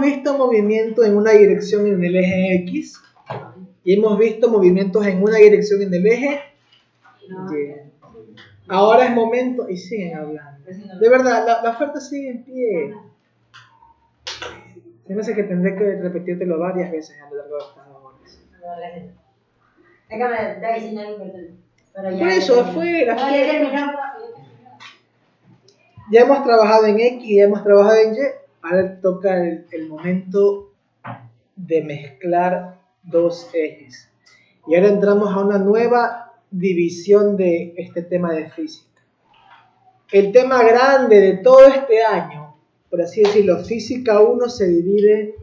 visto movimiento en una dirección en el eje X y hemos visto movimientos en una dirección en el eje Y. Ahora es momento, y siguen hablando. De verdad, la oferta sigue en pie. Se me hace que tendré que repetírtelo varias veces a lo largo de estas 2 horas. Déjame decir algo importante. Por eso, afuera. Ya hemos trabajado en X y ya hemos trabajado en Y. Ahora toca el momento de mezclar 2 ejes. Y ahora entramos a una nueva división de este tema de física. El tema grande de todo este año, por así decirlo, Física 1 se divide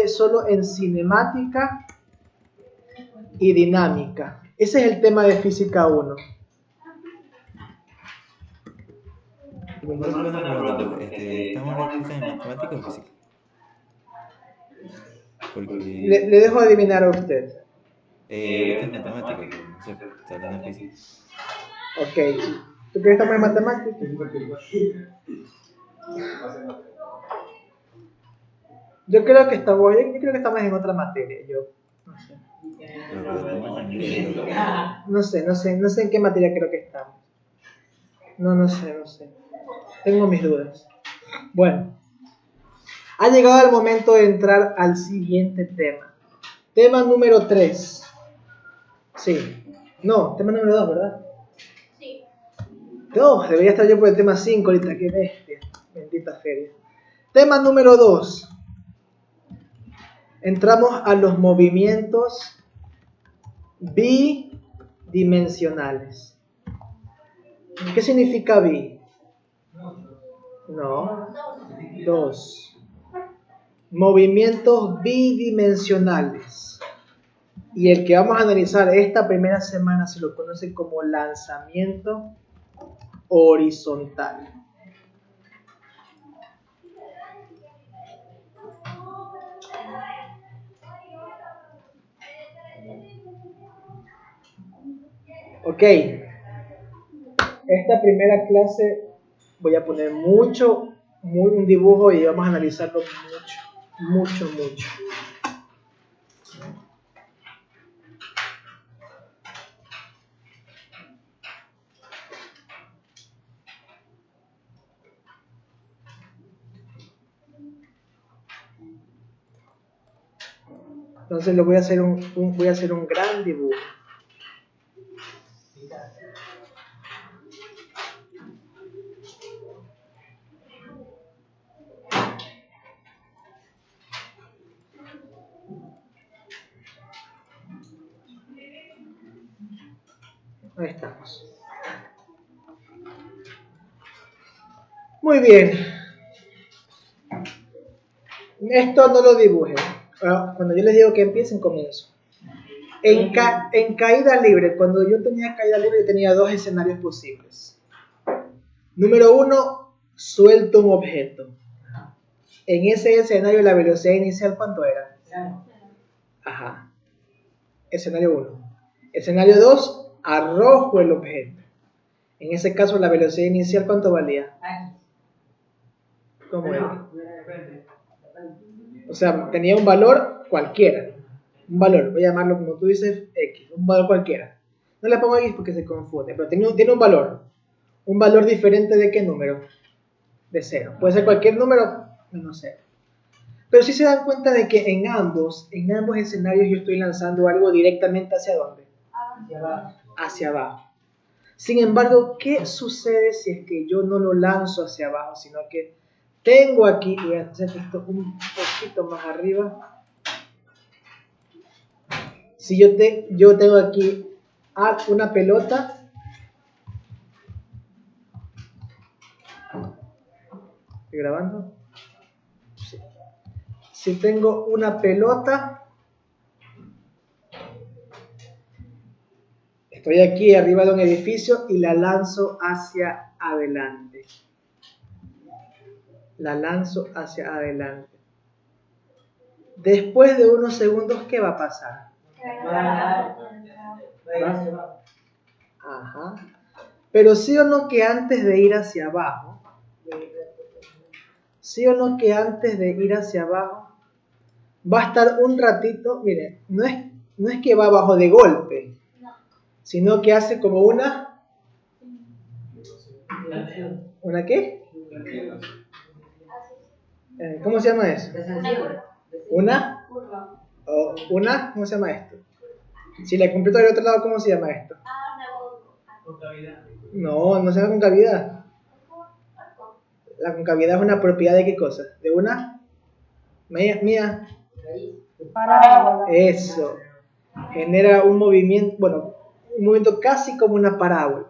solo en cinemática y dinámica. Ese es el tema de Física 1. Profesor, una pregunta, ¿estamos ahorita en matemática o física? Porque Le dejo adivinar a usted. ahorita es matemática, pero no sé, está hablando de física. Ok. ¿Tú crees que estamos en matemáticas? Yo creo que estamos en otra materia. Yo no sé. No sé en qué materia creo que estamos. No sé. Tengo mis dudas. Bueno, ha llegado el momento de entrar al siguiente tema. Tema número 3. Sí. No, tema número 2, ¿verdad? Sí. No, debería estar yo por el tema 5 ahorita. Qué bestia. Bendita feria. Tema número 2. Entramos a los movimientos bidimensionales. ¿Qué significa bi? No. 2. Movimientos bidimensionales. Y el que vamos a analizar esta primera semana se lo conoce como lanzamiento horizontal. Ok. Esta primera clase voy a poner un dibujo y vamos a analizarlo mucho. Entonces voy a hacer un gran dibujo. Ahí estamos. Muy bien. Esto no lo dibuje. Cuando yo les digo que empiecen, comienzo. En caída libre, cuando yo tenía caída libre, yo tenía 2 escenarios posibles. Número 1, suelto un objeto. En ese escenario, la velocidad inicial, ¿cuánto era? Ajá. Escenario 1. Escenario 2, arrojo el objeto. En ese caso, la velocidad inicial, ¿cuánto valía? ¿Cómo era? O sea, tenía un valor cualquiera. Un valor, voy a llamarlo como tú dices, X. Un valor cualquiera. No le pongo X porque se confunde, pero tiene un valor. ¿Un valor diferente de qué número? De 0. Puede ser cualquier número menos 0. Pero si se dan cuenta de que en ambos escenarios yo estoy lanzando algo directamente ¿hacia dónde? Hacia abajo. Sin embargo, ¿qué sucede si es que yo no lo lanzo hacia abajo, sino que tengo aquí, voy a hacer esto un poquito más arriba. Si yo tengo aquí una pelota, ¿estoy grabando? Sí. Si tengo una pelota, estoy aquí arriba de un edificio y la lanzo hacia adelante. Después de unos segundos, ¿qué va a pasar? Ajá. Pero sí o no que antes de ir hacia abajo, ¿Sí o no que antes de ir hacia abajo va a estar un ratito? Miren, no es que va abajo de golpe, sino que hace como ¿una qué? ¿Cómo se llama eso? ¿Una? ¿Cómo se llama esto? Si la completo del otro lado, ¿cómo se llama esto? No, no se llama concavidad. La concavidad es una propiedad de qué cosa? ¿De una? Mía. Eso. Genera un movimiento, bueno, un movimiento casi como una parábola.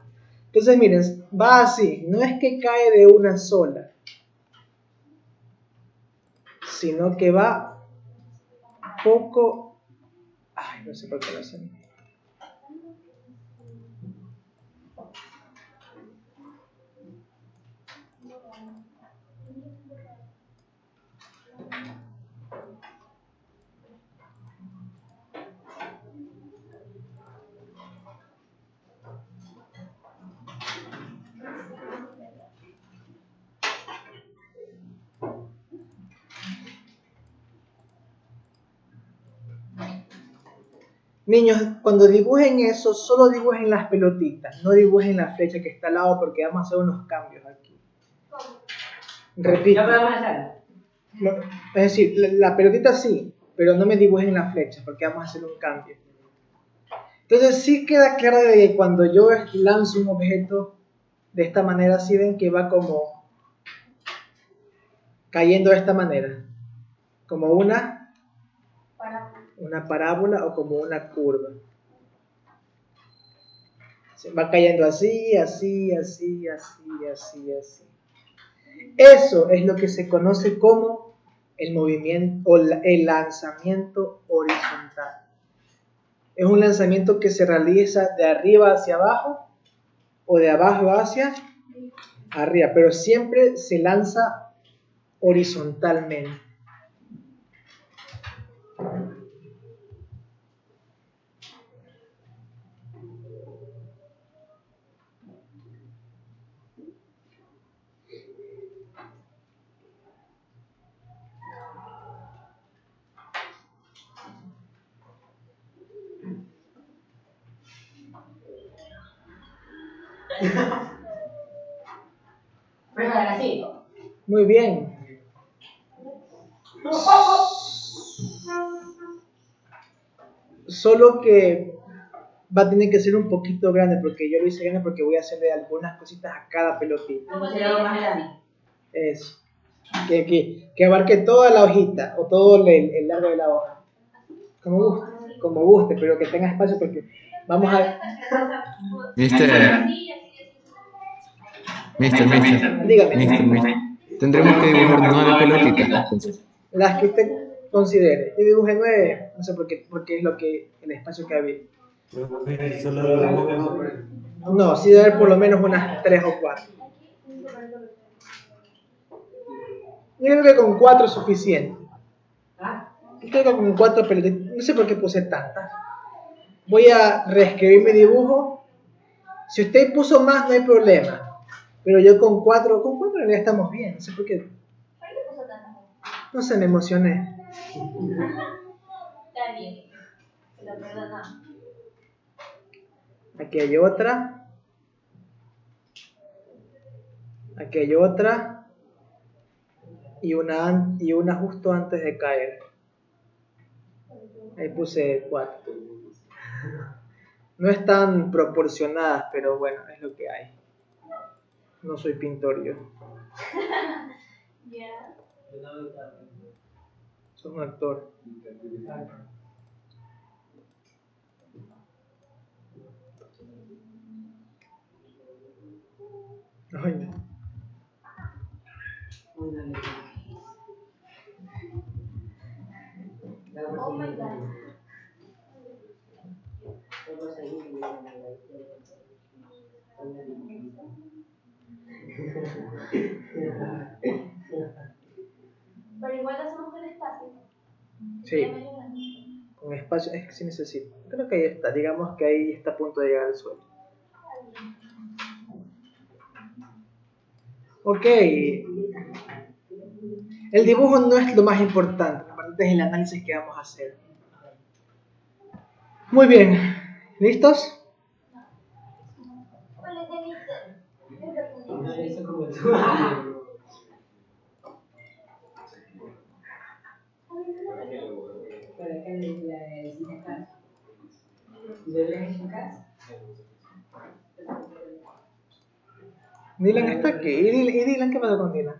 Entonces, miren, va así. No es que cae de una sola, sino que va poco. Ay, no sé por qué no sé. Niños, cuando dibujen eso, solo dibujen las pelotitas, no dibujen la flecha que está al lado porque vamos a hacer unos cambios aquí. Repito. ¿Ya podemos hacerlo? No, es decir, la pelotita sí, pero no me dibujen la flecha porque vamos a hacer un cambio. Entonces sí queda claro de que cuando yo lanzo un objeto de esta manera, sí ven que va como cayendo de esta manera, como una parábola o como una curva. Se va cayendo así, así, así, así, así, así. Eso es lo que se conoce como el movimiento o el lanzamiento horizontal. Es un lanzamiento que se realiza de arriba hacia abajo o de abajo hacia arriba, pero siempre se lanza horizontalmente. Pruébala así. Muy bien. Solo que va a tener que ser un poquito grande porque yo lo hice grande porque voy a hacerle algunas cositas a cada pelotita. ¿Cómo sería algo más grande? Eso. Que abarque toda la hojita o todo el largo de la hoja. Como guste, pero que tenga espacio porque vamos a... Mister, Dígame. mister. Tendremos que dibujar 9 pelotitas, entonces. Las que usted considere. Yo dibujé 9, no sé porque es lo que el espacio que había. No, sí debe haber por lo menos unas 3 o 4. Yo creo que con 4 es suficiente. Yo creo que con 4 pelotitas, no sé por qué puse tantas. Voy a reescribir mi dibujo. Si usted puso más, no hay problema. Pero yo con 4 ya estamos bien. No sé por qué. No sé, me emocioné. Está bien. Lo perdonamos. Aquí hay otra. Aquí hay otra. Y una justo antes de caer. Ahí puse 4. No están proporcionadas, pero bueno, es lo que hay. No soy pintor yo. Ya. Soy un actor. Ay, no. Oh my God. Pero igual lo hacemos con espacio. Sí, con espacio es que sí necesito. Creo que ahí está, digamos que ahí está a punto de llegar al suelo. Ok, El dibujo no es lo más importante, lo importante es el análisis que vamos a hacer. Muy bien, ¿listos? Dylan está aquí. ¿Y Dylan qué pasa con Dylan?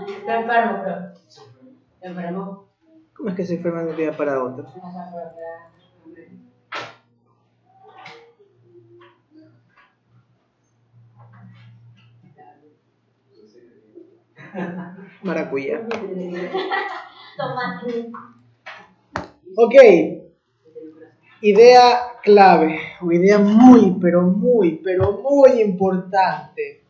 Está enfermo, pero. ¿Está enfermo? ¿Cómo es que se enferma de un día para otro? Maracuyá. Tomate. Ok. Idea clave, o idea muy, pero muy importante.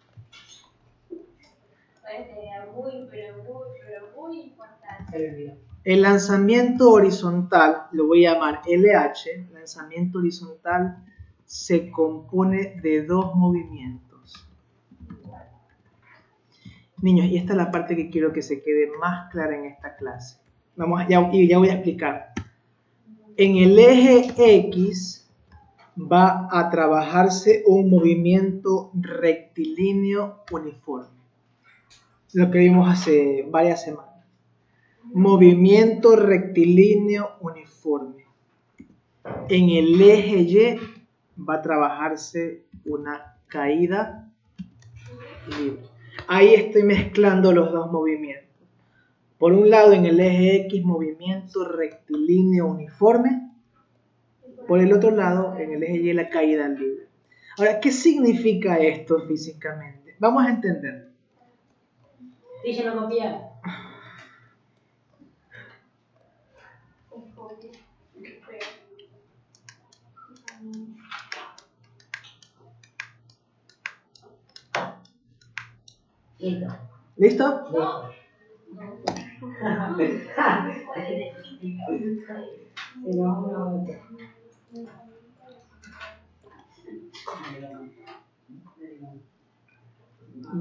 Muy importante. El lanzamiento horizontal, lo voy a llamar LH, lanzamiento horizontal, se compone de dos movimientos. Niños, y esta es la parte que quiero que se quede más clara en esta clase. Ya voy a explicar. En el eje X va a trabajarse un movimiento rectilíneo uniforme. Lo que vimos hace varias semanas. Movimiento rectilíneo uniforme. En el eje Y va a trabajarse una caída libre. Ahí estoy mezclando los dos movimientos. Por un lado, en el eje X, movimiento rectilíneo uniforme. Por el otro lado, en el eje Y, la caída libre. Ahora, ¿qué significa esto físicamente? Vamos a entender. Dice no copiar. Listo. ¿Listo? No.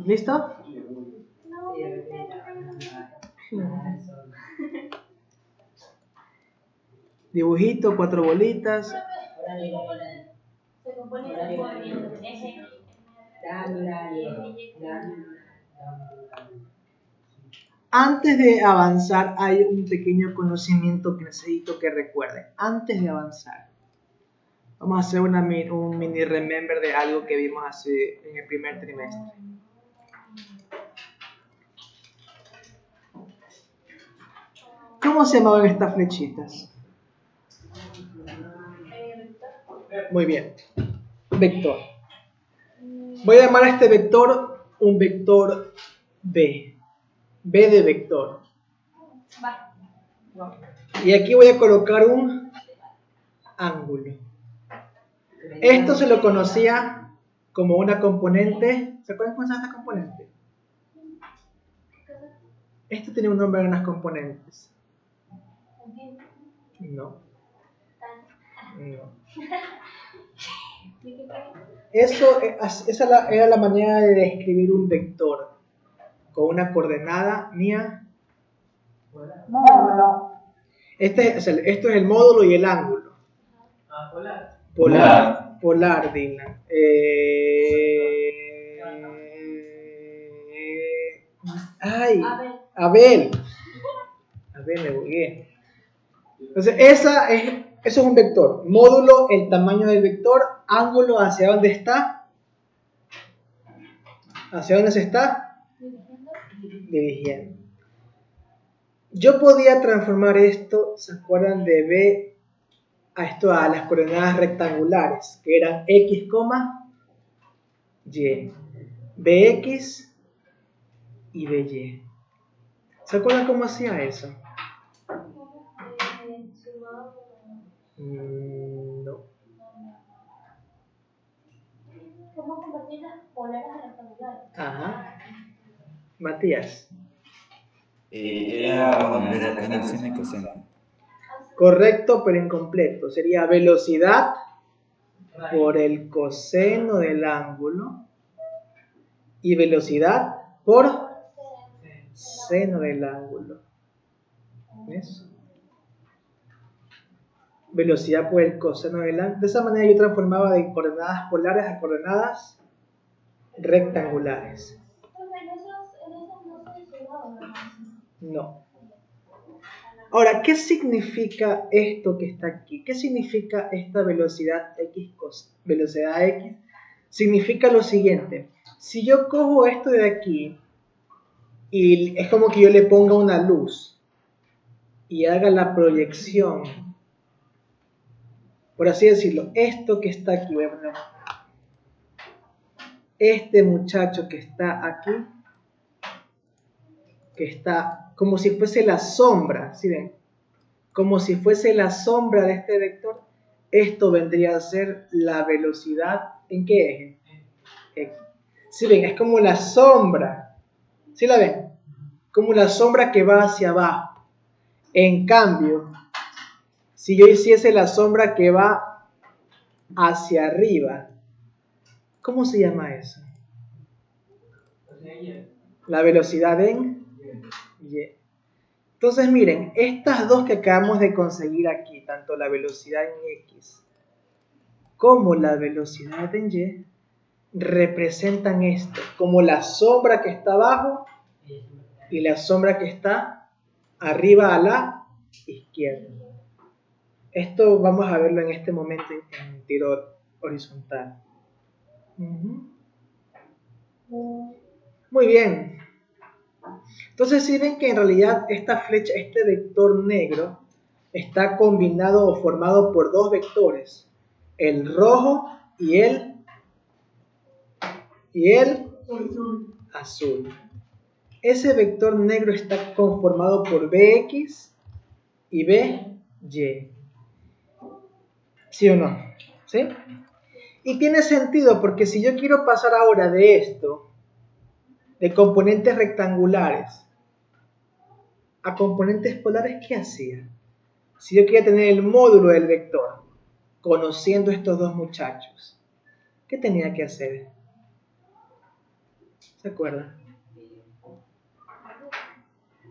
¿Listo? Dibujito, 4 bolitas. Se compone de dos movimientos. Antes de avanzar, hay un pequeño conocimiento que necesito que recuerden. Antes de avanzar, vamos a hacer un mini remember de algo que vimos en el primer trimestre. ¿Cómo se llamaban estas flechitas? Muy bien. Vector. Voy a llamar a este vector un vector B. B de vector. Y aquí voy a colocar un ángulo. Esto se lo conocía como una componente. ¿Se acuerdan cómo se llama esta componente? Esto tiene un nombre en unas componentes. No. Esa era la manera de describir un vector con una coordenada mía. Módulo. Esto es el módulo y el ángulo. Polar, Dylan. Abel, me bugué. Entonces, eso es un vector. Módulo, el tamaño del vector. Ángulo, ¿hacia dónde está? ¿Hacia dónde se está? Dirigiendo. Yo podía transformar esto, ¿se acuerdan de B a las coordenadas rectangulares? Que eran X, Y. BX y BY. ¿Se acuerdan cómo hacía eso? No. ¿Cómo convertir las polares a rectangulares? Ajá. Matías. Era sacando el seno y coseno. Correcto, pero incompleto. Sería velocidad por el coseno del ángulo y velocidad por seno del ángulo. ¿Ves? Velocidad por el coseno del ángulo. De esa manera yo transformaba de coordenadas polares a coordenadas rectangulares. No. Ahora, ¿qué significa esto que está aquí? ¿Qué significa esta velocidad x? Velocidad x significa lo siguiente. Si yo cojo esto de aquí y es como que yo le ponga una luz y haga la proyección, por así decirlo, esto que está aquí, voy a poner este muchacho que está aquí, que está como si fuese la sombra, ¿sí ven? Como si fuese la sombra de este vector, esto vendría a ser la velocidad, ¿en qué eje? X. ¿Sí ven? Es como la sombra, ¿sí la ven? Como la sombra que va hacia abajo. En cambio, si yo hiciese la sombra que va hacia arriba, ¿cómo se llama eso? La velocidad en Y. Entonces miren, estas dos que acabamos de conseguir aquí, tanto la velocidad en X como la velocidad en Y, representan esto, como la sombra que está abajo y la sombra que está arriba a la izquierda. Esto vamos a verlo en este momento en tiro horizontal. Muy bien. Entonces, si ven que en realidad esta flecha, este vector negro, está combinado o formado por dos vectores, el rojo y el azul. Ese vector negro está conformado por Bx y By. ¿Sí o no? ¿Sí? Y tiene sentido porque si yo quiero pasar ahora de esto, de componentes rectangulares, a componentes polares, ¿qué hacía? Si yo quería tener el módulo del vector, conociendo estos dos muchachos, ¿qué tenía que hacer? ¿Se acuerdan?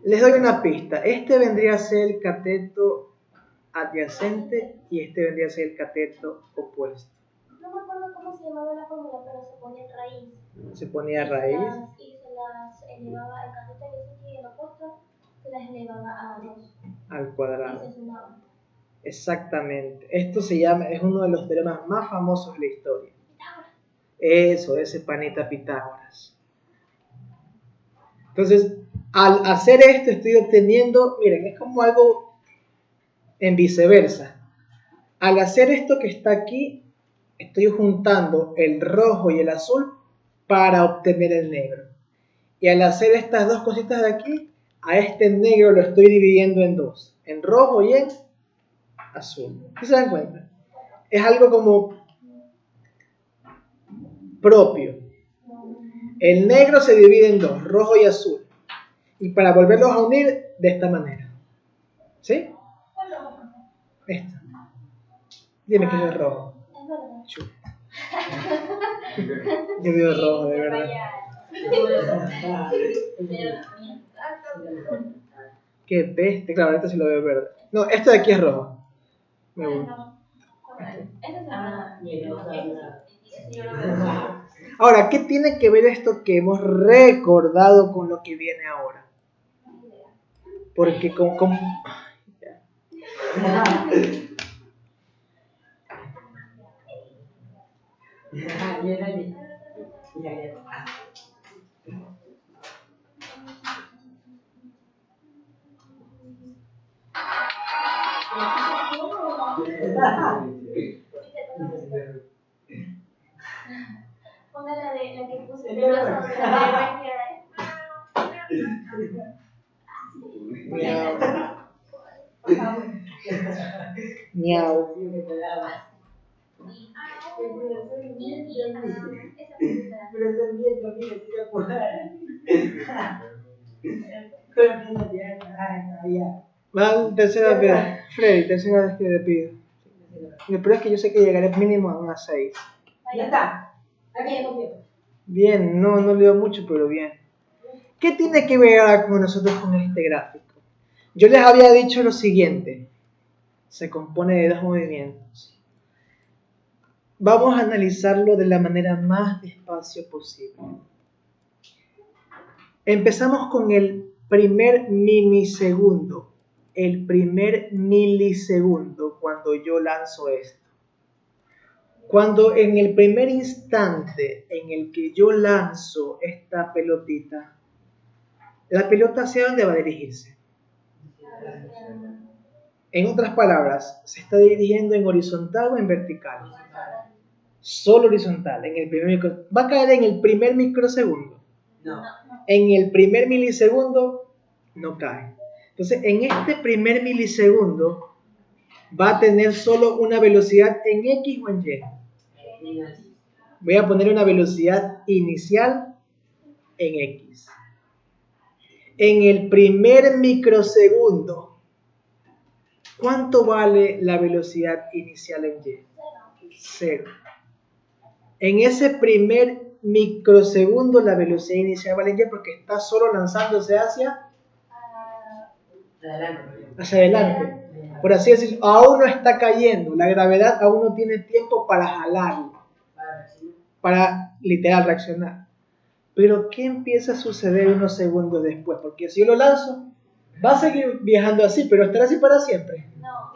Les doy una pista. Este vendría a ser el cateto adyacente y este vendría a ser el cateto opuesto. No me acuerdo cómo se llamaba la fórmula, pero se ponía raíz. Se ponía raíz. Y se las elevaba, el cateto adyacente y el opuesto, se las elevaba a 2. Al cuadrado. Y se sumaban. Exactamente. Esto se llama, es uno de los teoremas más famosos de la historia. Eso, ese panita Pitágoras. Entonces, al hacer esto estoy obteniendo, miren, es como algo en viceversa. Al hacer esto que está aquí, estoy juntando el rojo y el azul para obtener el negro. Y al hacer estas dos cositas de aquí, a este negro lo estoy dividiendo en dos, en rojo y en azul. ¿Sí se dan cuenta? Es algo como propio. El negro se divide en dos, rojo y azul. Y para volverlos a unir, de esta manera. ¿Sí? Esta. Dime que es el rojo. Yo veo rojo, de verdad. Qué bestia. Claro, ahorita sí lo veo verde. No, este de aquí es rojo. Me gusta. Ahora, ¿qué tiene que ver esto que hemos recordado con lo que viene ahora? Porque con... Ponga la que puse de vaso de la Miau. Miau. Va, tercera vez. Freddy, tercera vez que te pido. Lo peor es que yo sé que llegaré mínimo a unas 6. Ya está. Bien, no leo mucho, pero bien. ¿Qué tiene que ver ahora con nosotros con este gráfico? Yo les había dicho lo siguiente. Se compone de dos movimientos. Vamos a analizarlo de la manera más despacio posible. Empezamos con el primer minisegundo. El primer milisegundo cuando yo lanzo esto. Cuando en el primer instante en el que yo lanzo esta pelotita, la pelota ¿hacia dónde va a dirigirse? En otras palabras, ¿se está dirigiendo en horizontal o en vertical? Solo horizontal. Va a caer en el primer microsegundo. No. En el primer milisegundo no cae. Entonces, en este primer milisegundo va a tener solo una velocidad en X o en Y. Voy a poner una velocidad inicial en X. En el primer microsegundo, ¿cuánto vale la velocidad inicial en Y? 0. En ese primer microsegundo la velocidad inicial vale en Y porque está solo lanzándose hacia adelante. Por así decirlo, aún no está cayendo. La gravedad aún no tiene tiempo para jalarlo, para literal reaccionar. Pero ¿qué empieza a suceder unos segundos después? Porque si yo lo lanzo, va a seguir viajando así, pero estará así para siempre. No.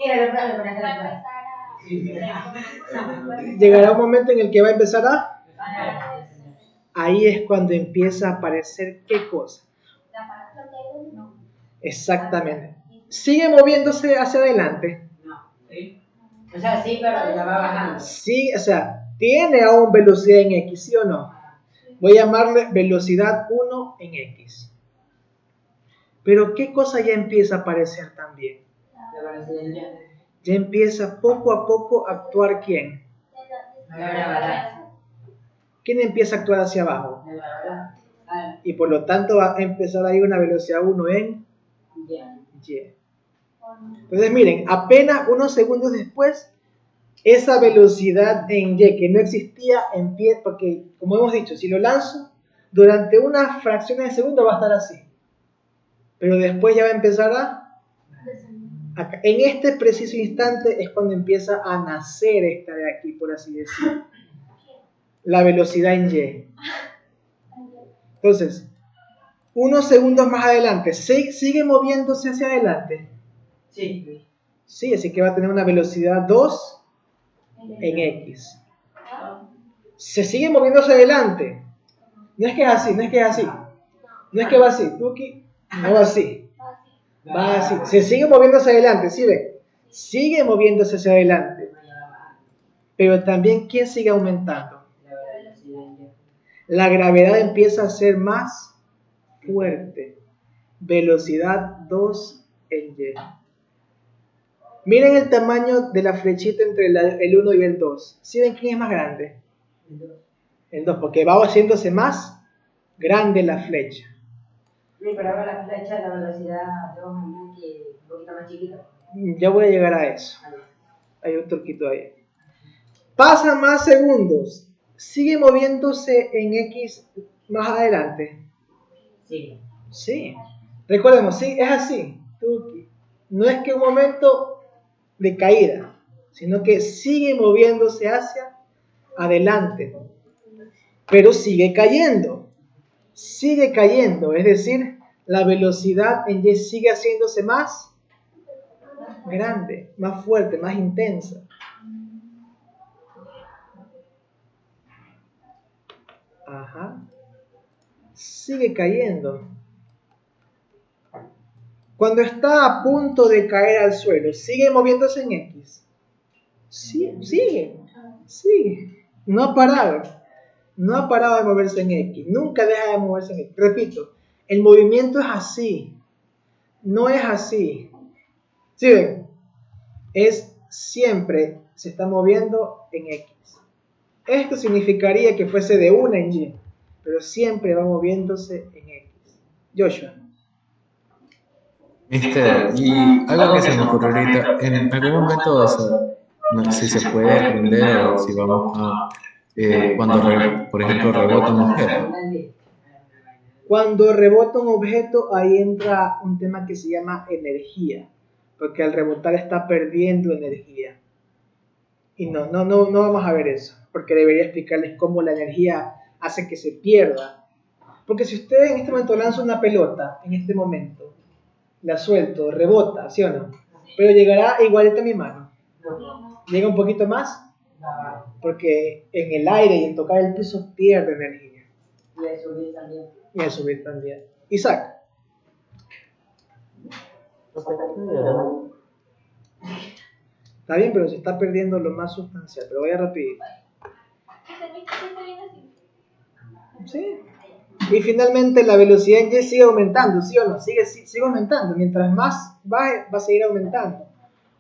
Llegará un momento en el que va a empezar a... Ahí es cuando empieza a aparecer ¿qué cosa? Exactamente. Sigue moviéndose hacia adelante. O sea, sí, pero ya va bajando. Sí, o sea, tiene aún velocidad en X, ¿sí o no? Voy a llamarle velocidad 1 en X. Pero ¿qué cosa ya empieza a aparecer también? La velocidad Ya empieza poco a poco a actuar ¿quién? la gravedad. ¿Quién empieza a actuar hacia abajo? La gravedad. Y por lo tanto va a empezar a ir una velocidad 1 en Y. Entonces miren, apenas unos segundos después, esa velocidad en Y que no existía empieza, porque como hemos dicho, si lo lanzo, durante unas fracciones de segundo va a estar así. Pero después ya va a empezar en este preciso instante es cuando empieza a nacer esta de aquí, por así decirlo. La velocidad en Y. Entonces, unos segundos más adelante, sigue moviéndose hacia adelante. Sí. Sí, así que va a tener una velocidad 2 en X. Se sigue moviendo hacia adelante. No es que es así, no es que es así. No es que va así. Tuki, no va así. Va así. Se sigue moviendo hacia adelante, ¿sí ven? Sigue moviéndose hacia adelante. Pero también, ¿quién sigue aumentando? La gravedad empieza a ser más fuerte. Velocidad 2 en Y. Miren el tamaño de la flechita entre el 1 y el 2. ¿Sí ven quién es más grande? El 2, porque va haciéndose más grande la flecha. Sí, pero ahora la flecha, la velocidad 2 en X es un poquito más chiquita. Ya voy a llegar a eso. Hay un truquito ahí. Pasa más segundos. Sigue moviéndose en X más adelante. Sí. Sí. Recordemos, sí, es así. No es que un momento de caída, sino que sigue moviéndose hacia adelante. Pero sigue cayendo. Sigue cayendo. Es decir, la velocidad en Y sigue haciéndose más grande, más fuerte, más intensa. Ajá. Sigue cayendo. Cuando está a punto de caer al suelo, ¿sigue moviéndose en X? Sí, sigue. No ha parado. No ha parado de moverse en X. Nunca deja de moverse en X. Repito, el movimiento es así. No es así. ¿Sí ven? Es siempre se está moviendo en X. Esto significaría que fuese de una en Y, pero siempre va moviéndose en X. Joshua. Y algo que se me ocurrió ahorita, en algún momento, o sea, no sé si se puede aprender o si vamos a, cuando, por ejemplo, rebota un objeto, Cuando rebota un objeto, ahí entra un tema que se llama energía, porque al rebotar está perdiendo energía. Y no vamos a ver eso, porque debería explicarles cómo la energía hace que se pierda. Porque si usted en este momento lanza una pelota, en este momento, la suelto, rebota, ¿sí o no? Pero llegará igualita a mi mano. Llega un poquito más, porque en el aire y en tocar el piso pierde energía. Y el subir también. Y al subir también. Isaac. Está bien, pero se está perdiendo lo más sustancial. Pero vaya rapidito. Sí. Y finalmente la velocidad en Y sigue aumentando, ¿sí o no? Sigue aumentando. Mientras más baje, va a seguir aumentando.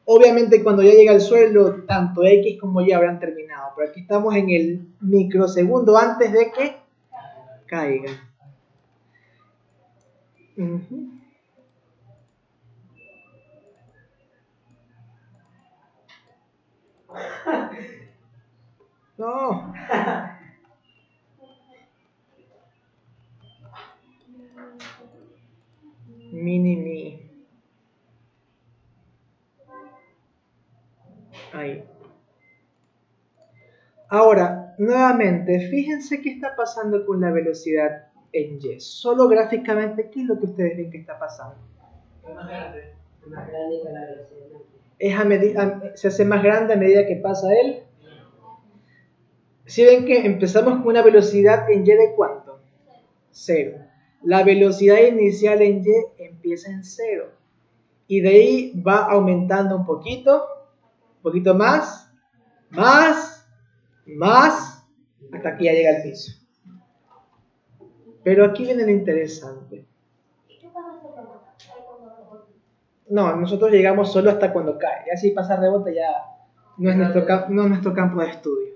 Obviamente cuando ya llega al suelo, tanto X como Y habrán terminado. Pero aquí estamos en el microsegundo antes de que caiga. No. Mini-me. Ahí. Ahora, nuevamente, fíjense qué está pasando con la velocidad en Y. Solo gráficamente, ¿qué es lo que ustedes ven que está pasando? Es más grande. Más grande que la velocidad. Se hace más grande a medida que pasa él. Si ven que empezamos con una velocidad en Y de ¿cuánto? 0. La velocidad inicial en Y empieza en 0. Y de ahí va aumentando un poquito más, hasta que ya llega al piso. Pero aquí viene lo interesante. No, nosotros llegamos solo hasta cuando cae. Ya si pasa rebote ya no es nuestro campo de estudio.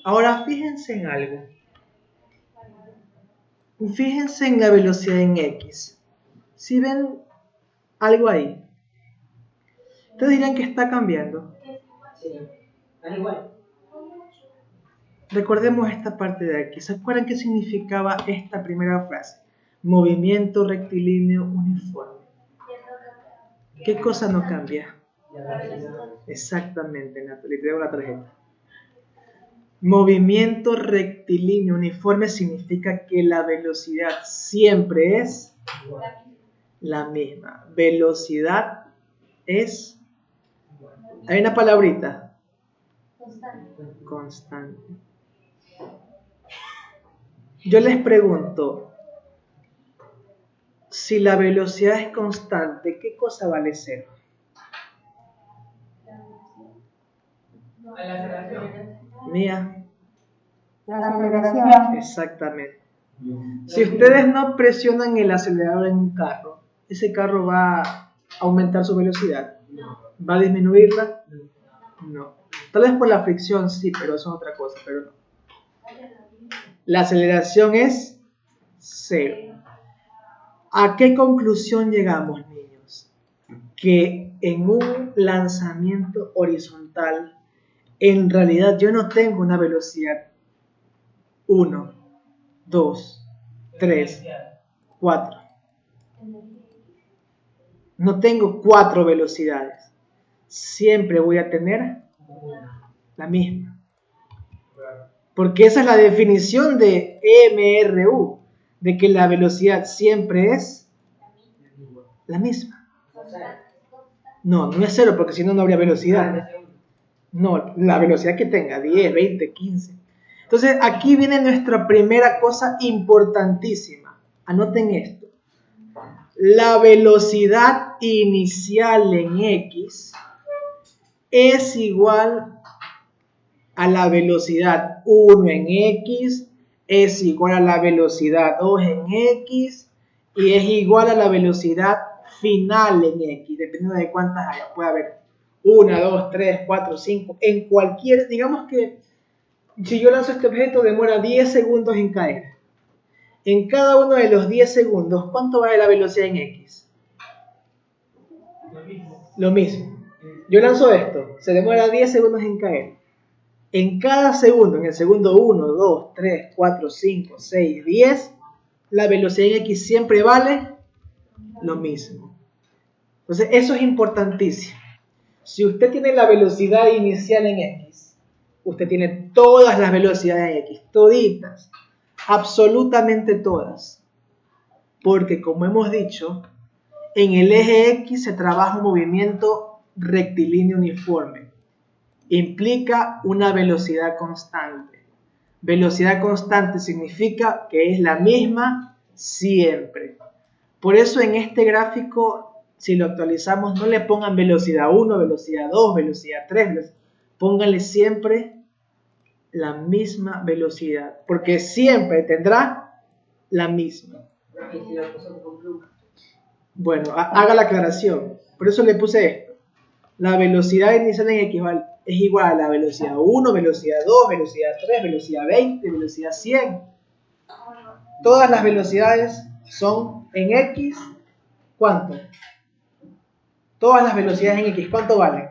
Ahora fíjense en algo. Fíjense en la velocidad en X. Si ven algo ahí, ustedes dirán que está cambiando. Sí, es igual. Recordemos esta parte de aquí. ¿Se acuerdan qué significaba esta primera frase? Movimiento rectilíneo uniforme. ¿Qué cosa no cambia? Exactamente, Natalie, te doy la tarjeta. Movimiento rectilíneo uniforme significa que la velocidad siempre es la misma. Velocidad es... Hay una palabrita. Constante. Yo les pregunto, si la velocidad es constante, ¿qué cosa vale cero? La aceleración. Mía. La aceleración. Exactamente. Si ustedes no presionan el acelerador en un carro, ¿ese carro va a aumentar su velocidad? ¿Va a disminuirla? No. Tal vez por la fricción sí, pero eso es otra cosa, pero no. La aceleración es 0. ¿A qué conclusión llegamos, niños? Que en un lanzamiento horizontal, en realidad yo no tengo una velocidad 1, 2, 3, 4. No tengo 4 velocidades. Siempre voy a tener la misma. Porque esa es la definición de MRU, de que la velocidad siempre es la misma. No es 0, porque si no, no habría velocidad. No, la velocidad que tenga, 10, 20, 15. Entonces, aquí viene nuestra primera cosa importantísima. Anoten esto. La velocidad inicial en X es igual a la velocidad 1 en X, es igual a la velocidad 2 en X y es igual a la velocidad final en X, dependiendo de cuántas haya. Puede haber 1, 2, 3, 4, 5, en cualquier, digamos que si yo lanzo este objeto demora 10 segundos en caer. En cada uno de los 10 segundos, ¿cuánto vale la velocidad en X? Lo mismo. Yo lanzo esto, se demora 10 segundos en caer. En cada segundo, en el segundo 1, 2, 3, 4, 5, 6, 10, la velocidad en X siempre vale lo mismo. Entonces, eso es importantísimo. Si usted tiene la velocidad inicial en X, usted tiene todas las velocidades en X, toditas, absolutamente todas. Porque, como hemos dicho, en el eje X se trabaja un movimiento rectilíneo uniforme. Implica una velocidad constante. Velocidad constante significa que es la misma siempre. Por eso en este gráfico, si lo actualizamos, no le pongan velocidad 1, velocidad 2, velocidad 3. Pónganle siempre la misma velocidad. Porque siempre tendrá la misma. Bueno, haga la aclaración. Por eso le puse esto. La velocidad inicial en X es igual a la velocidad 1, velocidad 2, velocidad 3, velocidad 20, velocidad 100. Todas las velocidades son en X, ¿cuánto? Todas las velocidades en X, ¿cuánto valen?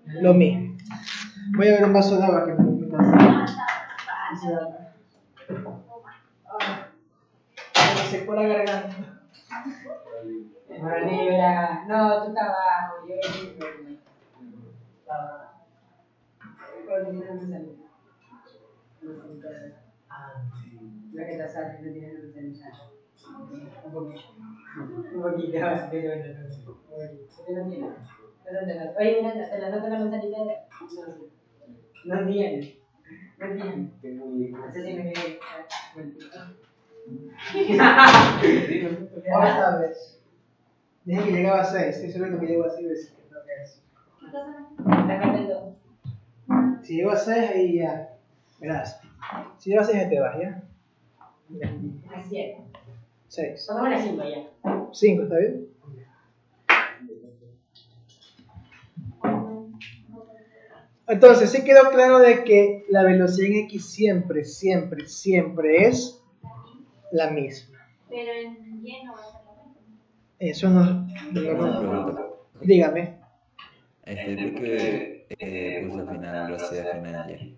Lo mismo. Voy a ver un vaso de agua que me me secó la garganta. Libra. No, tú estás abajo. Yo estaba. La que te sale, no tiene que pensar. Un poquito. Un poquito, pero no tiene. Oye, mira, te la nota con la salida. No tiene. No tiene. Así se me viene. Otra vez. Dije que llegaba a 6, estoy seguro que llego a 6 veces. La carta. Si llego a 6, ahí ya. Verás. Si llego a 6, ya te vas, ¿ya? Así es. 6. Pongamos la 5 ya. 5, ¿está bien? Entonces, sí quedó claro de que la velocidad en X siempre, siempre, siempre es la misma. Pero en Y no va a ser lo mismo. Eso no. Una pregunta. Dígame. ¿Por qué puso al final velocidad final Y?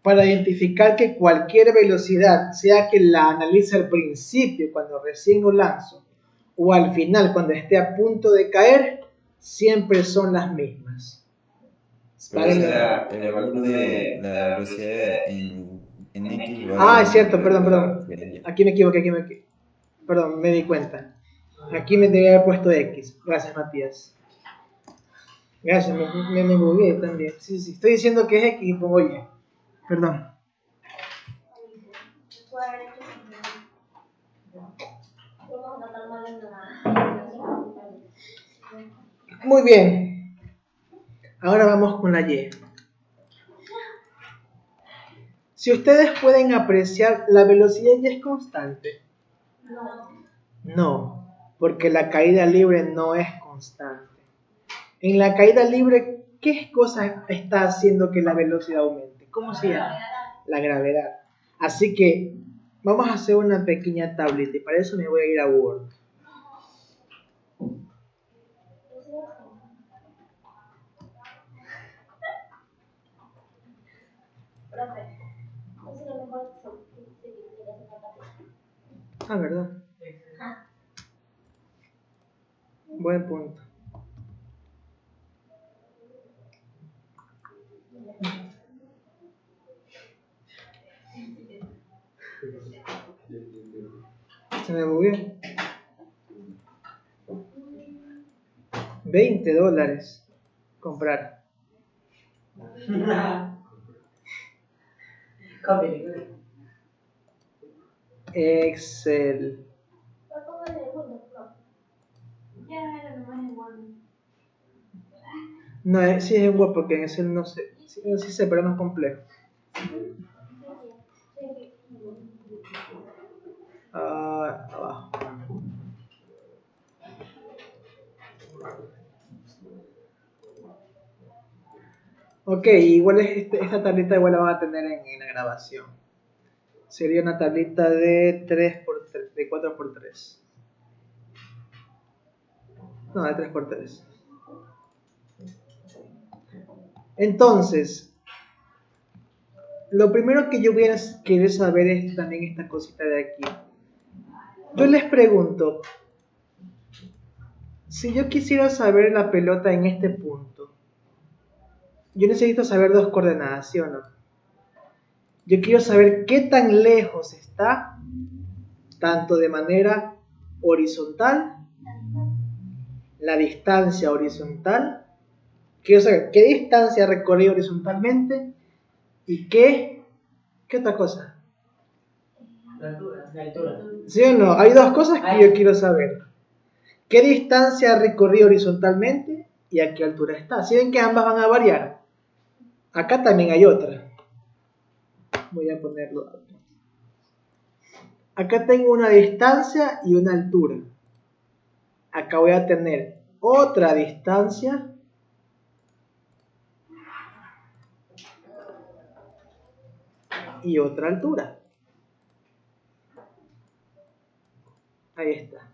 Para identificar que cualquier velocidad, sea que la analice al principio, cuando recién lo lanzo, o al final, cuando esté a punto de caer, siempre son las mismas. Pero o sea, el valor de la velocidad en X va a Ah, dar es cierto, la perdón. velocidad en Y. Aquí me equivoqué. Perdón, me di cuenta. Aquí me debía haber puesto X. Gracias, Matías. Gracias, me bugué también. Sí, estoy diciendo que es X y pongo Y. Perdón. Vamos a tratar mal en la. Muy bien. Ahora vamos con la Y. Si ustedes pueden apreciar, ¿la velocidad Y es constante? No, porque la caída libre no es constante. En la caída libre, ¿qué cosa está haciendo que la velocidad aumente? ¿Cómo se llama? La gravedad. Así que vamos a hacer una pequeña tablita y para eso me voy a ir a Word. Profe, no sería mejor si quieres esa parte. Ah, ¿verdad? Buen punto. Se me bugueó. $20 comprar. Excel. Lo pongo en el Windows, profe. Ya era nomás en Word. No, sí es en Word porque en Excel no sé. Sí sé, pero es más complejo. Abajo. Ok, igual esta tablita igual la van a tener en la grabación. Sería una tablita de 3x3, de 4x3. No, de 3x3. Entonces, lo primero que yo voy a querer saber es también esta cosita de aquí. Yo les pregunto, si yo quisiera saber la pelota en este punto, yo necesito saber dos coordenadas, ¿sí o no? Yo quiero saber qué tan lejos está, tanto de manera horizontal, la distancia horizontal. Quiero saber qué distancia recorrí horizontalmente y qué otra cosa. La altura. ¿Sí o no? Hay dos cosas que yo quiero saber. ¿Qué distancia recorrí horizontalmente y a qué altura está? ¿Sí ven que ambas van a variar? Acá también hay otra. Voy a ponerlo aquí. Acá tengo una distancia y una altura. Acá voy a tener otra distancia y otra altura. Ahí está.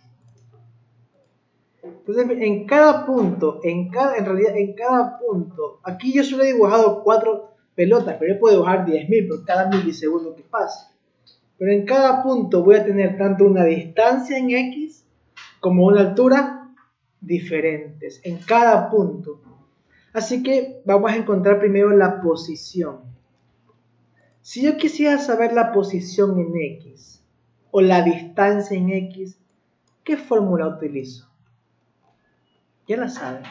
Entonces, en cada punto, en cada punto, aquí yo solo he dibujado 4 pelotas, pero yo puedo dibujar 10.000 por cada milisegundo que pase. Pero en cada punto voy a tener tanto una distancia en X como una altura diferentes, en cada punto. Así que vamos a encontrar primero la posición. Si yo quisiera saber la posición en X o la distancia en X, ¿qué fórmula utilizo? Ya la saben.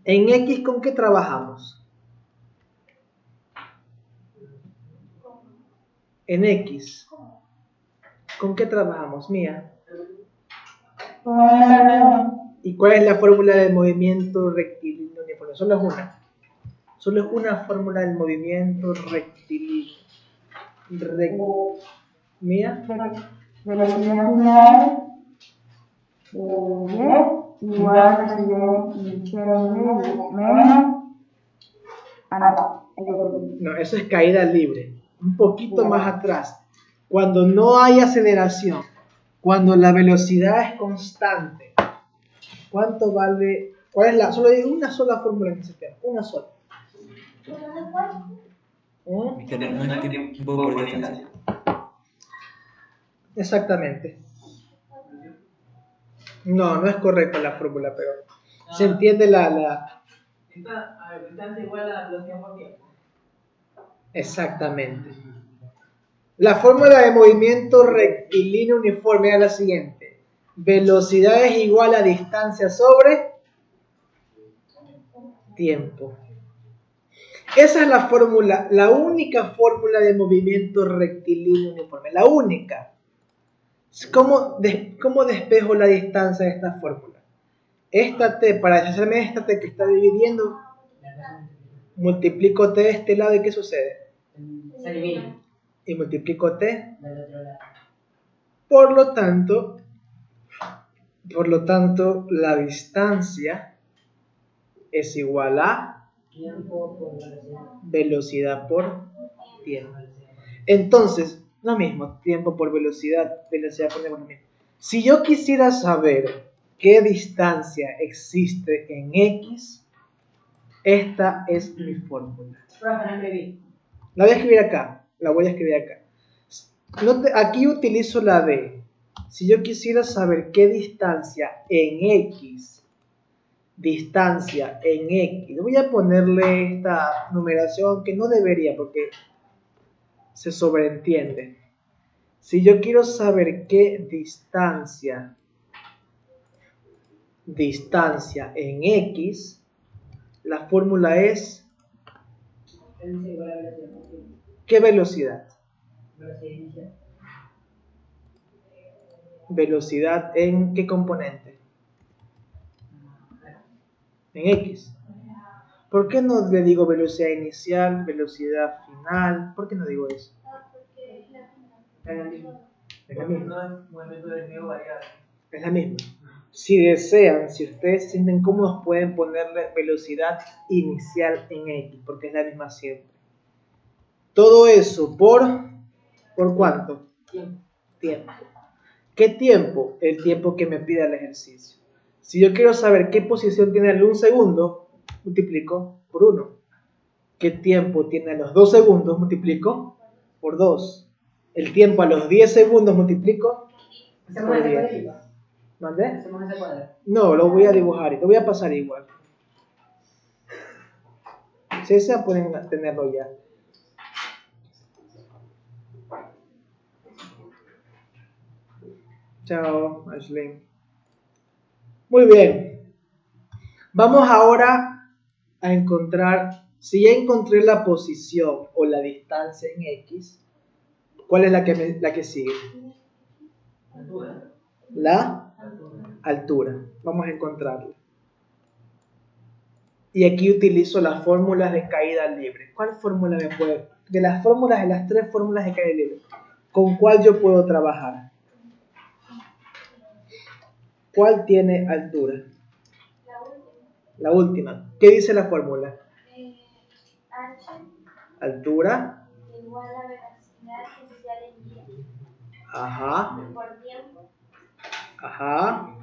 En X, ¿con qué trabajamos? En X, ¿con qué trabajamos, Mía? Con una reunión. ¿Y cuál es la fórmula del movimiento rectilíneo uniforme? Solo es una. Solo es una fórmula del movimiento rectilíneo. Mía. Velocidad final y igual a velocidad inicial de menos. No, eso es caída libre. Un poquito más atrás. Cuando no hay aceleración, cuando la velocidad es constante, ¿cuánto vale? ¿Cuál es la? Solo hay una sola fórmula en ese tema. Una sola. Mister, no es tiempo por distancia. Exactamente. No, no es correcta la fórmula, pero se entiende la... Distancia igual a velocidad por tiempo. Exactamente. La fórmula de movimiento rectilíneo uniforme es la siguiente. Velocidad es igual a distancia sobre tiempo. Esa es la fórmula, la única fórmula de movimiento rectilíneo uniforme. La única. ¿Cómo despejo la distancia de esta fórmula? Esta t, para deshacerme de esta t que está dividiendo, multiplico t de este lado y ¿qué sucede? Se elimina. Y multiplico t. Del otro lado. Por lo tanto, la distancia es igual a Tiempo por velocidad. velocidad por tiempo. Entonces, lo mismo, tiempo por velocidad por tiempo, lo mismo. Si yo quisiera saber qué distancia existe en X, esta es mi fórmula. La voy a escribir acá. Aquí utilizo la D. Si yo quisiera saber qué distancia en X, voy a ponerle esta numeración que no debería porque se sobreentiende. Si yo quiero saber qué distancia en X, la fórmula es ¿qué velocidad? ¿Velocidad en qué componente? En X. ¿Por qué no le digo velocidad inicial, velocidad final? ¿Por qué no digo eso? Es la misma. Es la misma. Si desean, si ustedes se sienten cómodos, pueden ponerle velocidad inicial en X, porque es la misma siempre. Todo eso ¿por cuánto? Tiempo. ¿Qué tiempo? El tiempo que me pida el ejercicio. Si yo quiero saber qué posición tiene el 1 segundo, multiplico por 1. ¿Qué tiempo tiene a los 2 segundos? Multiplico por 2. El tiempo a los 10 segundos multiplico Hacemos por ese 10. cuadrito. ¿Mandé? Hacemos ese cuadro. No, lo voy a dibujar y te voy a pasar igual. Si desea pueden tenerlo ya. Chao, Ashley. Muy bien. Vamos ahora a encontrar, si ya encontré la posición o la distancia en X, ¿cuál es la que sigue? Altura. La altura. Vamos a encontrarla. Y aquí utilizo las fórmulas de caída libre. ¿Cuál fórmula me puede? De las fórmulas, de las 3 fórmulas de caída libre, ¿con cuál yo puedo trabajar? ¿Cuál tiene altura? La última. ¿Qué dice la fórmula? H Altura. igual a velocidad inicial en y Ajá. por tiempo. Ajá.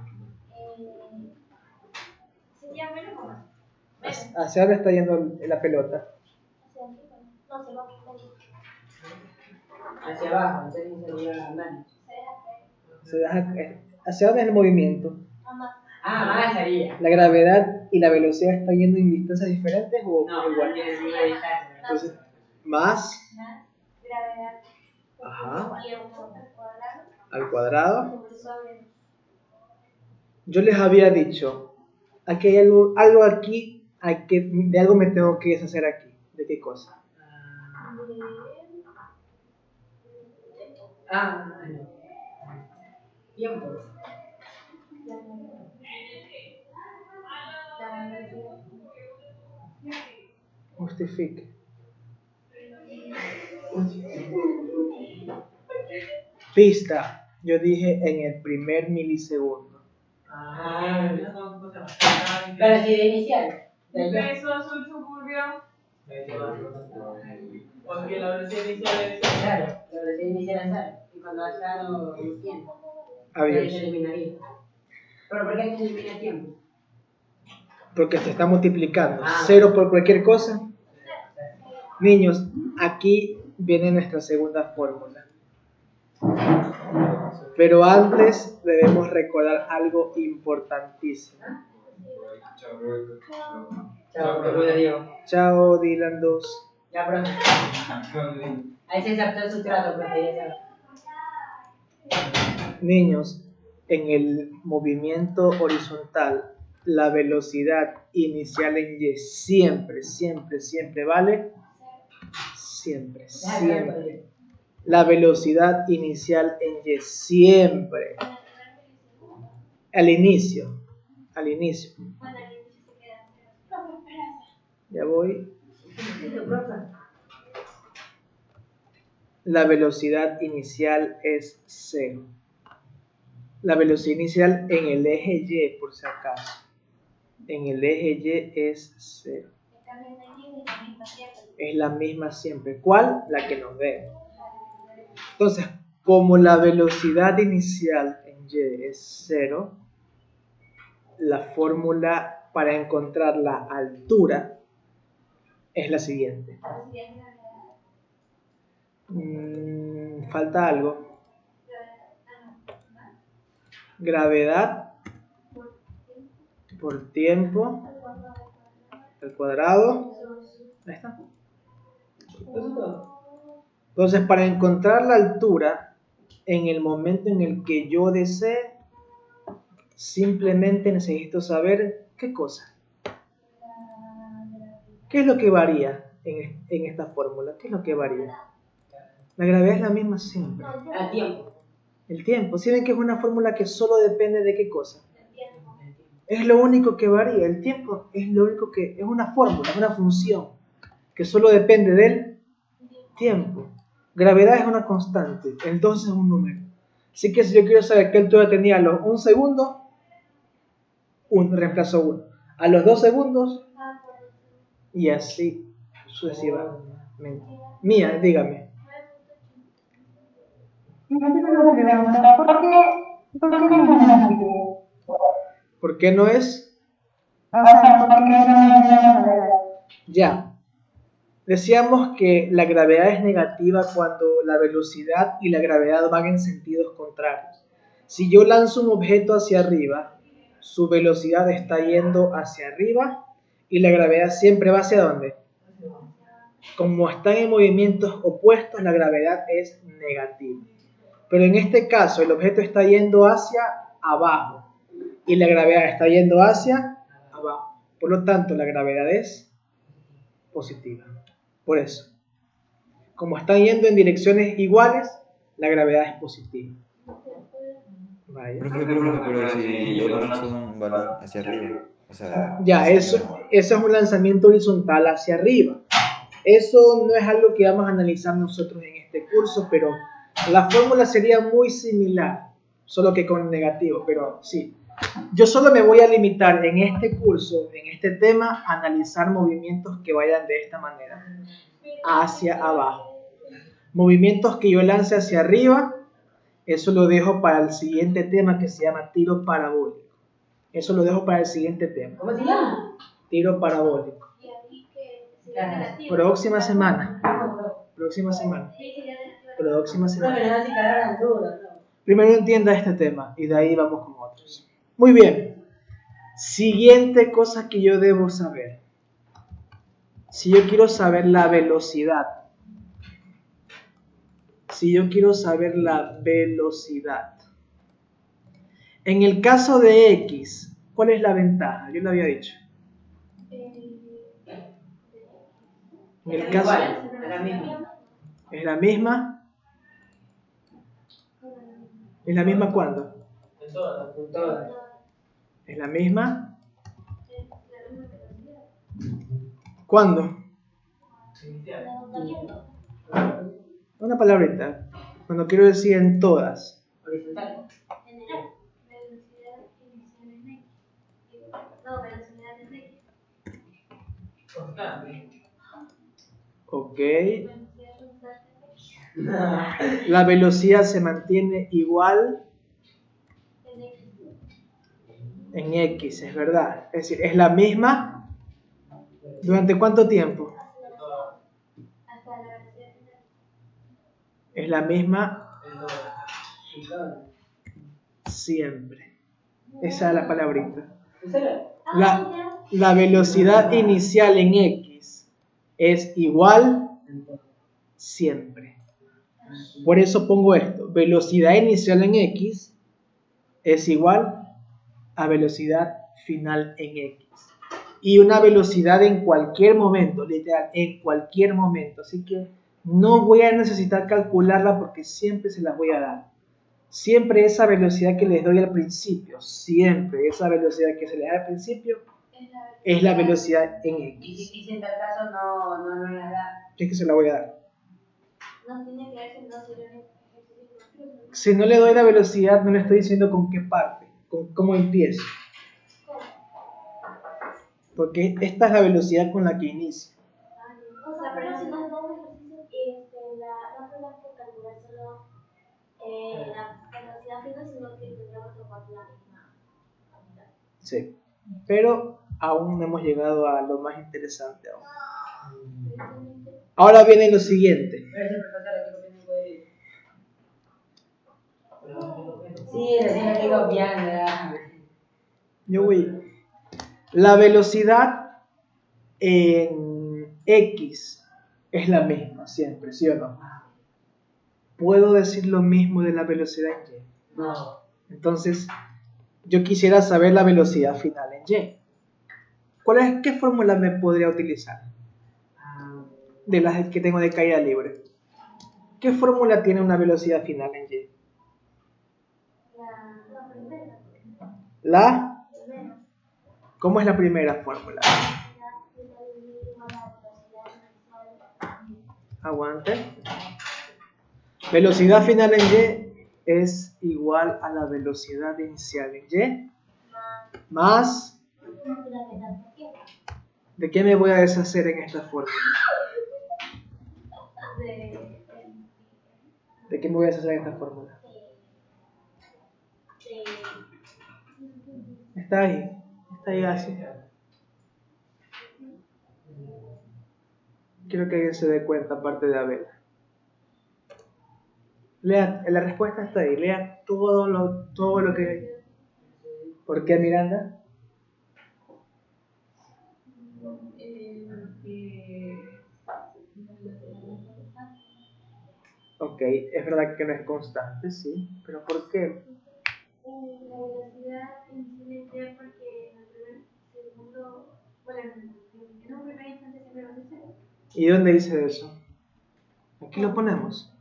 ¿Sería menos o más? Menos. Hacia dónde está yendo la pelota. No, se va. Hacia abajo, entonces sería menos. Se deja caer. Se deja, ¿hacia dónde es el movimiento? A más. Ah, más sería. ¿La gravedad y la velocidad están yendo en distancias diferentes o No, igual? tiene la misma distancia. Entonces, más Más gravedad. Ajá. Tiempo al cuadrado. sobre. Yo les había dicho, aquí hay algo aquí, de algo me tengo que deshacer aquí. ¿De qué cosa? No. Tiempo. Justifique. Pista. Yo dije en el primer milisegundo. Velocidad inicial. Beso azul suburbio. Porque la velocidad inicial es. Claro, la velocidad inicial es cero. Y cuando es cero, es tiempo. Adiós. Se eliminaría. ¿Pero por qué se elimina tiempo? Porque se está multiplicando. Ah. 0 por cualquier cosa. Niños, aquí viene nuestra segunda fórmula. Pero antes debemos recordar algo importantísimo. Chao, te cuida, Diego. Chao, Dylan 2. Ya, profe. Ahí se aceptó su trato, profe, ya sabe. Niños, en el movimiento horizontal, la velocidad inicial en Y siempre, siempre, siempre vale. Siempre, siempre. La velocidad inicial en Y siempre. Al inicio. Al inicio. Bueno, el inicio se queda. Ya voy. La velocidad inicial es 0. La velocidad inicial en el eje Y, por si acaso. En el eje Y es 0. Es la misma siempre. ¿Cuál? La que nos dé. Entonces, como la velocidad inicial en Y es 0, la fórmula para encontrar la altura es la siguiente. Falta algo. Gravedad por tiempo al cuadrado. Ahí está. Entonces, para encontrar la altura en el momento en el que yo desee, simplemente necesito saber qué cosa. ¿Qué es lo que varía en esta fórmula? ¿Qué es lo que varía? La gravedad es la misma siempre. El tiempo. El tiempo. ¿Sí ven que es una fórmula que solo depende de qué cosa? Es lo único que varía. El tiempo es lo único que... Es una fórmula, es una función que solo depende del tiempo. Gravedad es una constante. El 2 es un número. Así que si yo quiero saber qué altura tenía a los 1 segundo, reemplazo 1. A los 2 segundos, y así sucesivamente. Mía, dígame. Yo tengo una pregunta. ¿Por qué no es negativo? ¿Por qué no es? O sea, ¿por qué no es la gravedad? Ya. Decíamos que la gravedad es negativa cuando la velocidad y la gravedad van en sentidos contrarios. Si yo lanzo un objeto hacia arriba, su velocidad está yendo hacia arriba y la gravedad siempre va hacia ¿dónde? Como están en movimientos opuestos, la gravedad es negativa. Pero en este caso, el objeto está yendo hacia abajo y la gravedad está yendo hacia abajo. Por lo tanto, la gravedad es positiva. Por eso, como están yendo en direcciones iguales, la gravedad es positiva. Vaya. Profe, pero si yo lanzo un balón hacia arriba, o sea, Ya, hacia eso arriba. es un lanzamiento horizontal hacia arriba. Eso no es algo que vamos a analizar nosotros en este curso, pero la fórmula sería muy similar, solo que con negativo, pero sí. Yo solo me voy a limitar en este curso, en este tema, a analizar movimientos que vayan de esta manera, hacia abajo. Movimientos que yo lance hacia arriba, eso lo dejo para el siguiente tema que se llama tiro parabólico. Eso lo dejo para el siguiente tema. ¿Cómo se llama? Tiro parabólico. Y aquí que sería negativo. Próxima semana. No, Próxima semana. Sí, sería negativo. Próxima no, semana. pero no si cargaran dudas, no. Primero entienda este tema y de ahí vamos con otros. Muy bien. Siguiente cosa que yo debo saber. Si yo quiero saber la velocidad. Si yo quiero saber la velocidad. En el caso de X, ¿cuál es la ventaja? Yo lo había dicho. En el caso Igual, a la misma. es la misma. ¿Es la misma cuándo? En todas. Con todas. ¿Es la misma? ¿Cuándo? Inicial. Una palabrita. Cuando quiero decir en todas. Horizontal. General, velocidad inicial en X. No, velocidad en X. Constante. Ok. Velocidad constante en X. La velocidad se mantiene igual En X. en X, es verdad. Es decir, es la misma. ¿Durante cuánto tiempo? Hasta la velocidad final. Es la misma En todas. Con todas. siempre. Esa es la palabrita. ¿En serio? La velocidad inicial en X es igual siempre. Por eso pongo esto. Velocidad inicial en X es igual a velocidad final en X. Y una velocidad en cualquier momento, literal, en cualquier momento. Así que no voy a necesitar calcularla porque siempre se las voy a dar. Siempre esa velocidad que les doy al principio, siempre esa velocidad que se les da al principio es la velocidad en X. Y si en tal caso no la da. Es que se la voy a dar. No tiene que ver si no sería un ejercicio. Si no le doy la velocidad, no le estoy diciendo con qué parte, con cómo empiezo. Porque esta es la velocidad con la que inicio. O sea, pero si no es dos ejercicios, no tendrás que calcular solo la velocidad final, sino que tendremos que tomar la misma unidad. Sí. Pero aún no hemos llegado a lo más interesante aún. Ahora viene lo siguiente. Pero ese profesor aquí copiando puede ir. Sí, recién lo estoy copiando, ya. Yo voy. La velocidad en X es la misma siempre, ¿sí o no? ¿Puedo decir lo mismo de la velocidad en Y? No. Entonces, yo quisiera saber la velocidad final en Y. ¿Qué fórmula me podría utilizar? De las que tengo de caída libre. ¿Qué fórmula tiene una velocidad final en Y? La primera. ¿La? ¿Cómo es la primera fórmula? Aguante. Velocidad final en Y es igual a la velocidad inicial en Y más. ¿De qué me voy a deshacer en esta fórmula? ¿De qué me voy a deshacer en esta fórmula? Está ahí así. Quiero que alguien se dé cuenta, aparte de Abel. Lea, la respuesta está ahí. Lea todo lo que... ¿Por qué, Miranda? Ok, es verdad que no es constante, sí. ¿Pero por qué? La velocidad inicialmente porque en el primer segundo, bueno, en un primer instante siempre va a ser cero. ¿Y dónde dice eso? Aquí lo ponemos.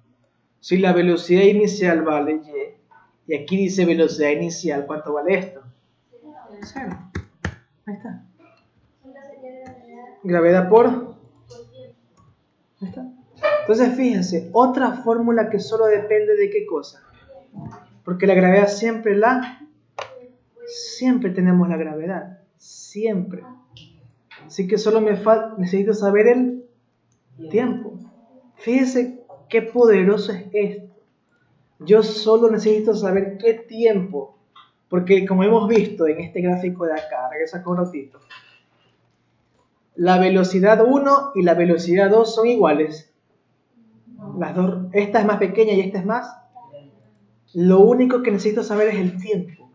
Si la velocidad inicial vale y aquí dice velocidad inicial, ¿cuánto vale esto? Cero. Ahí está. Entonces sería gravedad Gravedad por... por tiempo. Ahí está. Entonces fíjense, otra fórmula que solo depende de qué cosa. Porque la gravedad siempre tenemos la gravedad. Siempre. Así que solo necesito saber el tiempo. Fíjense qué poderoso es esto. Yo solo necesito saber qué tiempo. Porque como hemos visto en este gráfico de acá, regresa con un ratito, la velocidad 1 y la velocidad 2 son iguales. Las dos, esta es más pequeña y esta es más. Lo único que necesito saber es el tiempo.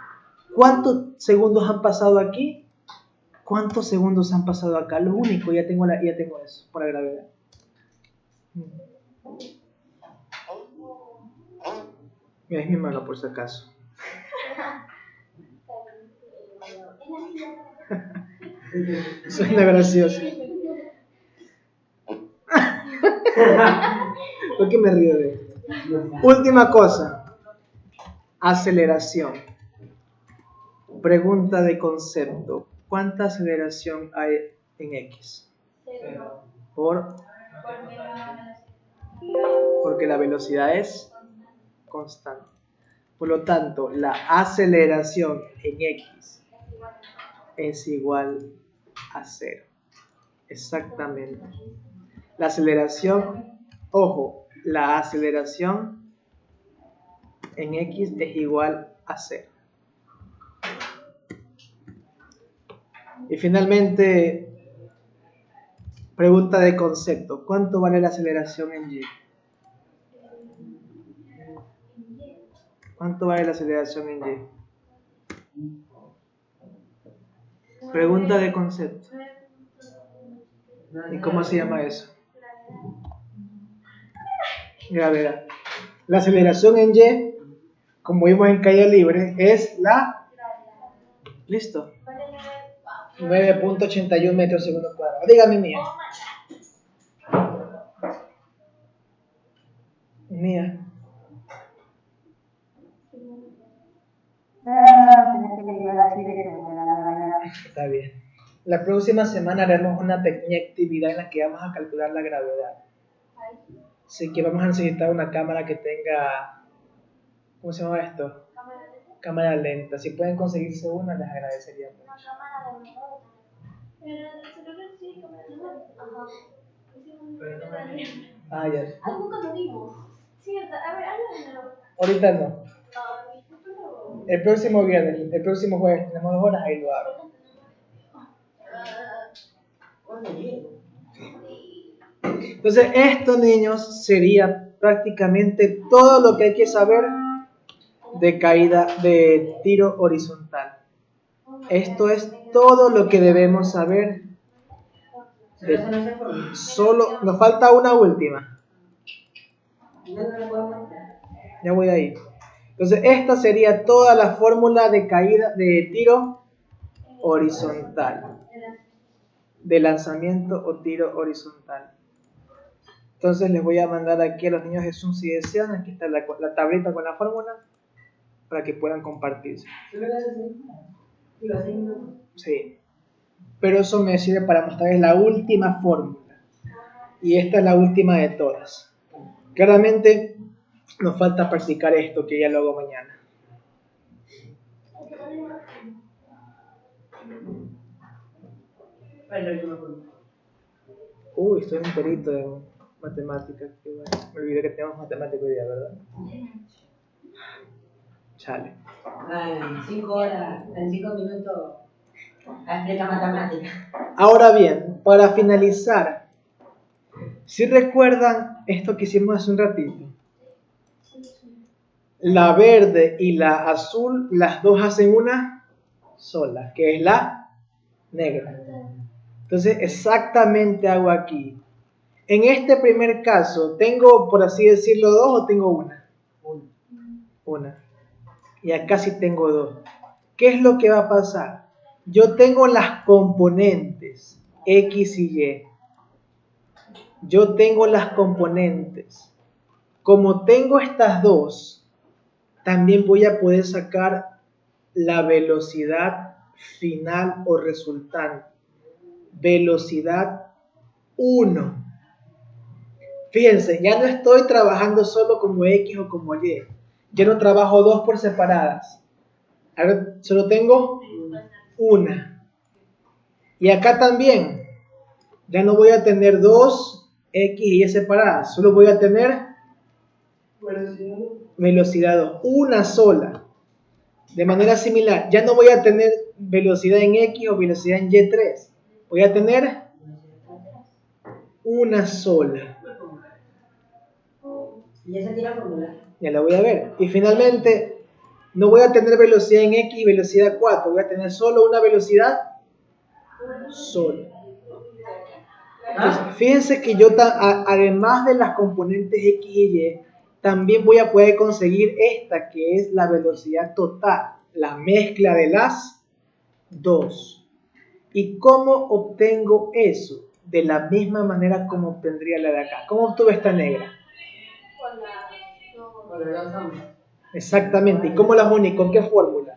¿Cuántos segundos han pasado aquí? ¿Cuántos segundos han pasado acá? Lo único, ya tengo eso por la gravedad. Mira, es mi mano por si acaso. Suena gracioso. ¿Por qué me río de esto? Última cosa. Aceleración. Pregunta de concepto. ¿Cuánta aceleración hay en X? Cero. Porque la velocidad es constante. Por lo tanto, la aceleración en X es igual a 0. Exactamente. La aceleración, ojo, la aceleración en X es igual a 0. Y finalmente, pregunta de concepto. ¿Cuánto vale la aceleración en Y? ¿Cuánto vale la aceleración en Y? Pregunta de concepto. ¿Y cómo se llama eso? Gravedad. La aceleración en Y, como vimos en caída libre, es la... ¿Listo? 9.81 metros segundo cuadrado. Dígame mía. Mía. Tenés que llegar así de que me la mañana. Está bien. La próxima semana haremos una pequeña actividad en la que vamos a calcular la gravedad. Así que vamos a necesitar una cámara que tenga... ¿Cómo se llama esto? Cámara lenta. Si pueden conseguirse una, les agradecería mucho. Una cámara de motor. Pero el celular sí, cámara de motor. Ajá. Ah, ya. Ay, nunca lo vimos. Cierto, a ver, háblanos. Ahorita no. El próximo viernes, el próximo jueves, tenemos 2 horas, ahí lo hago. Entonces, esto, niños, sería prácticamente todo lo que hay que saber de caída, de tiro horizontal. Esto es todo lo que debemos saber. Solo nos falta una última. Ya voy ahí. Entonces, esta sería toda la fórmula de caída, de tiro horizontal, de lanzamiento o tiro horizontal. Entonces les voy a mandar aquí a los niños de Zoom si desean. Aquí está la tableta con la fórmula para que puedan compartirse. Sí. Pero eso me sirve para mostrarles la última fórmula. Y esta es la última de todas. Claramente nos falta practicar esto, que ya lo hago mañana. Uy, estoy un perito en matemáticas. Me olvidé que tenemos matemáticas hoy día, ¿verdad? Chale. En 5 horas, en 5 minutos, explica matemática. Ahora bien, para finalizar Si recuerdan esto que hicimos hace un ratito, la verde y la azul, las dos hacen una sola, que es la negra. Entonces, exactamente hago aquí. En este primer caso, ¿tengo, por así decirlo, dos o tengo una? Una. Y acá sí tengo dos. ¿Qué es lo que va a pasar? Yo tengo las componentes X y Y. Yo tengo las componentes. Como tengo estas dos, también voy a poder sacar la velocidad final o resultante. Velocidad 1. Fíjense, ya no estoy trabajando solo como X o como Y. Ya no trabajo dos por separadas. Ahora solo tengo una. Y acá también, ya no voy a tener dos X y Y separadas. Solo voy a tener velocidad 2. Una sola. De manera similar, ya no voy a tener velocidad en X o velocidad en Y3. Voy a tener una sola. Y esa tiene fórmula. Ya la voy a ver. Y finalmente, no voy a tener velocidad en X y velocidad 4. Voy a tener solo una velocidad sola. Entonces, fíjense que yo, además de las componentes X y Y, también voy a poder conseguir esta, que es la velocidad total. La mezcla de las dos. ¿Y cómo obtengo eso? De la misma manera como obtendría la de acá. ¿Cómo obtuve esta negra? Con los dos hombres. Exactamente. ¿Y cómo las uní? ¿Con qué fórmula?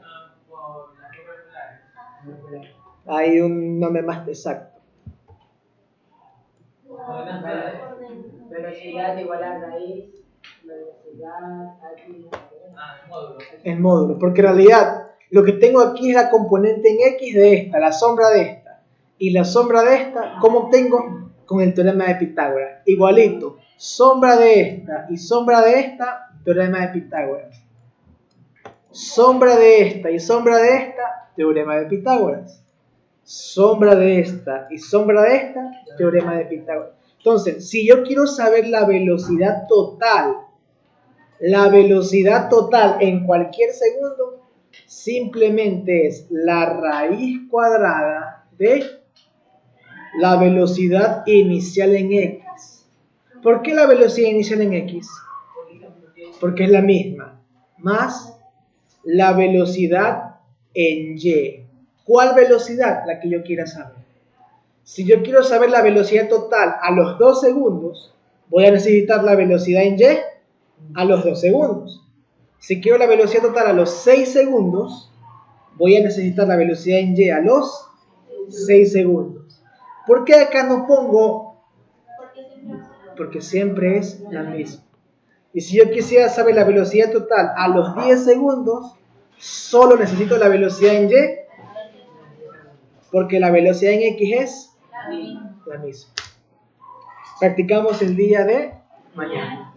Hay un nombre más exacto. Velocidad igual a raíz. Velocidad aquí. El módulo. Porque en realidad lo que tengo aquí es la componente en X de esta, la sombra de esta. Y la sombra de esta, ¿cómo obtengo? Con el teorema de Pitágoras. Igualito. Sombra de esta y sombra de esta, teorema de Pitágoras. Sombra de esta y sombra de esta, teorema de Pitágoras. Sombra de esta y sombra de esta, teorema de Pitágoras. Entonces, si yo quiero saber la velocidad total en cualquier segundo, simplemente es la raíz cuadrada de la velocidad inicial en X. ¿Por qué la velocidad inicial en X? Porque es la misma, más la velocidad en Y. ¿Cuál velocidad? La que yo quiera saber. Si yo quiero saber la velocidad total a los 2 segundos, voy a necesitar la velocidad en Y a los 2 segundos. Si quiero la velocidad total a los 6 segundos, voy a necesitar la velocidad en Y a los 6 segundos. ¿Por qué acá no pongo? Porque siempre es la misma. Y si yo quisiera saber la velocidad total a los 10 segundos, solo necesito la velocidad en Y, porque la velocidad en X es la misma. Practicamos el día de mañana.